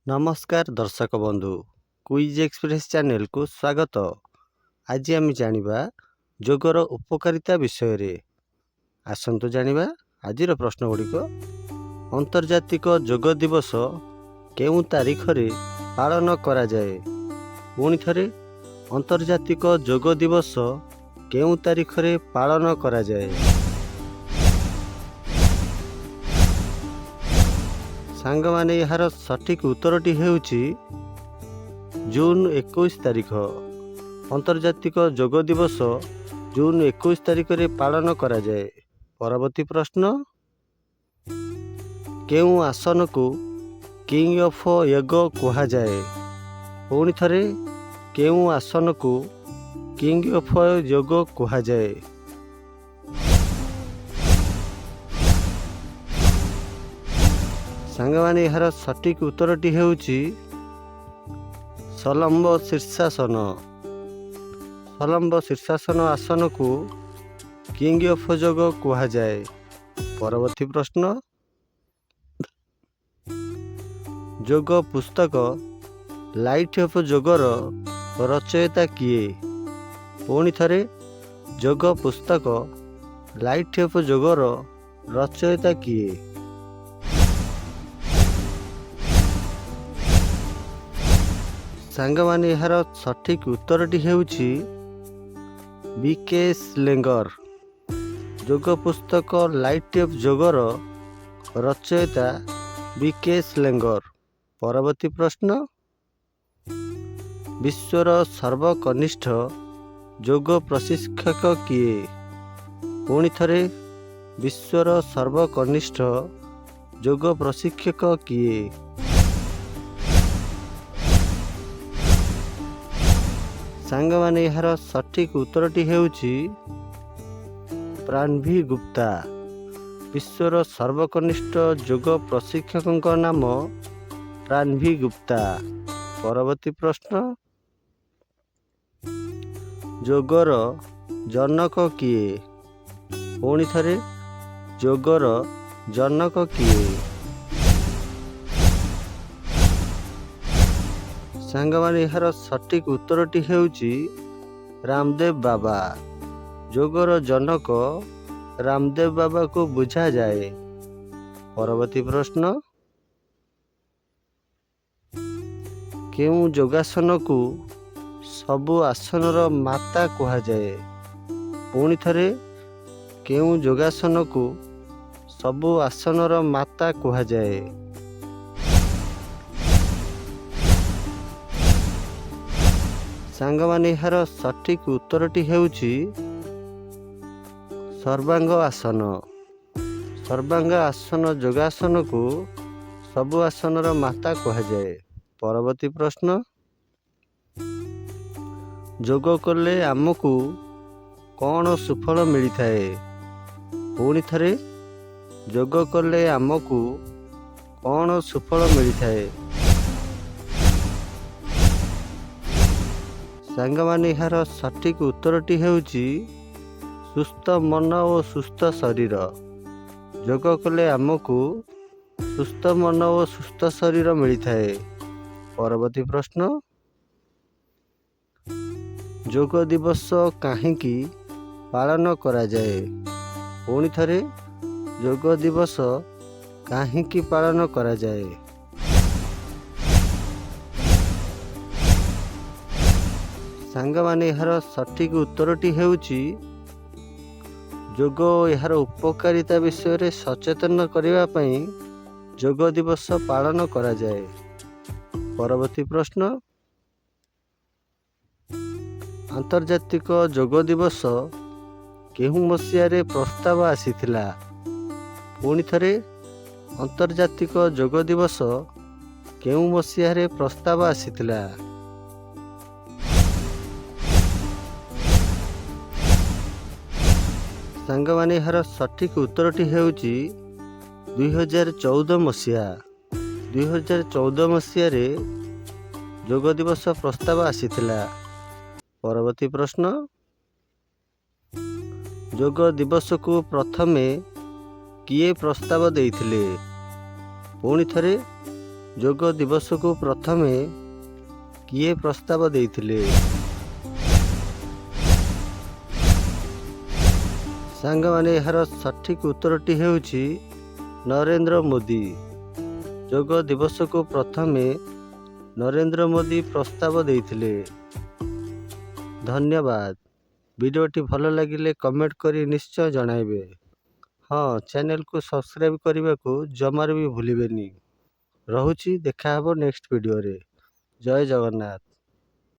नमस्कार दर्शक बंधु क्विज एक्सप्रेस चैनल को स्वागत। आज आम जानिबा योगर उपकारिता विषय रे। आसंतु जानिबा आजिर प्रश्न गुड़िक। अंतर्जातिक योग दिवस केउं तारीख रे पालन करा जाए? पुणी थरे अंतर्जातिक योग दिवस केउं तारीख रे पालन करा जाए? सांग माने यार सठिक उत्तरटी हेउची जून 21 तारीख। अंतर्जातिक योग दिवस जून 21 तारीख रे पालन करा जाए। परवर्ती प्रश्न, केउं आसन को किंग ऑफ योग कहा जाए? पुणी थरे केउं आसन को किंग ऑफ योग कहा जाए? सांगमाने यार सठिक उत्तरटी हेउची सलम्ब शीर्षासन। सलम्ब शीर्षासन आसन को किंग ऑफ योग कहा जाए। परवर्ती प्रश्न, योग पुस्तक लाइट ऑफ योगर रचयिता किए? पुणी थरे योग पुस्तक लाइट ऑफ योगर रचयिता किए? सांगमाने यार सठिक उत्तरटी हेउची बीके स्लेंगर। योग पुस्तक लाइट ऑफ योगर रचयिता बीके स्लेंगर। परवर्ती प्रश्न, विश्वर सर्वकनिष्ठ योग प्रशिक्षक किए? पुणी थरे विश्वर सर्वकनिष्ठ योग प्रशिक्षक किए? सांगमाने यार सठिक उत्तरटी हेउची प्राणवी गुप्ता। विश्वर सर्वकनिष्ठ योग प्रशिक्षक नाम प्राणवी गुप्ता। परवर्ती प्रश्न, योगर जनक किए? पुणी थरे योगर जनक किए? सांगमाने यार सठिक उत्तरटी हेउची रामदेव बाबा। योगर जनक रामदेव बाबा को बुझा जाए। परवर्ती प्रश्न, केउं योगासन को सबु आसनर माता कहा जाए? पुणी थरे केउं योगासन को सबु आसनर माता कहा जाए? सांगमाने यार सठिक उत्तरटी हेउची सर्वांग आसन। सर्वांग आसन योगासन को सबु आसनर माता कहा जाए। परवर्ती प्रश्न, योग कले आमको कौन सुफल मिली थाए? पुणी थरे योग कले आमको कौन सुफल मिली थाए? सांगमाने यार सठिक उत्तरटी हेउची सुस्थ मन और सुस्थ शरीर। योग कले आमको सुस्थ मन और सुस्थ शरीर मिली थाए। परवर्ती प्रश्न, योग दिवस काहींकी पालन करा जाए? पुणी थरे योग दिवस काहींकी पालन करा जाए? सांगमाने यार सठिक उत्तरटी हेउची योग यार उपकारिता विषय रे सचेतन करने पई योग दिवस पालन करा जाए। परवर्ती प्रश्न, अंतर्जातिक योग दिवस केहू मसीहा रे प्रस्ताव आसीथिला? पुणी थरे अंतर्जातिक योग दिवस केहू मसीहा रे प्रस्ताव आसीथिला? सांगमाने यार सठिक उत्तरटी हेउची 2014 मसीहा। 2014 मसीहा रे योग दिवस प्रस्ताव आसीथिला। परवर्ती प्रश्न, योग दिवस को प्रथमे किए प्रस्ताव देइथिले? पुणी थरे ଯୋଗ ଦିବସକୁ ପ୍ରଥମେ କିଏ ପ୍ରସ୍ତାବ ଦେଇଥିଲେ? ସାଙ୍ଗମାନେ ଏହାର ସଠିକ୍ ଉତ୍ତରଟି ହେଉଛି ନରେନ୍ଦ୍ର ମୋଦି। ଯୋଗ ଦିବସକୁ ପ୍ରଥମେ ନରେନ୍ଦ୍ର ମୋଦି ପ୍ରସ୍ତାବ ଦେଇଥିଲେ। ଧନ୍ୟବାଦ। ଭିଡ଼ିଓଟି ଭଲ ଲାଗିଲେ କମେଣ୍ଟ କରି ନିଶ୍ଚୟ ଜଣାଇବେ। ହଁ, ଚ୍ୟାନେଲକୁ ସବସ୍କ୍ରାଇବ୍ କରିବାକୁ ଜମାରୁ ବି ଭୁଲିବେନି। ରହୁଛି, ଦେଖା ହେବ ନେକ୍ସଟ ଭିଡ଼ିଓରେ। ଜୟ ଜଗନ୍ନାଥ।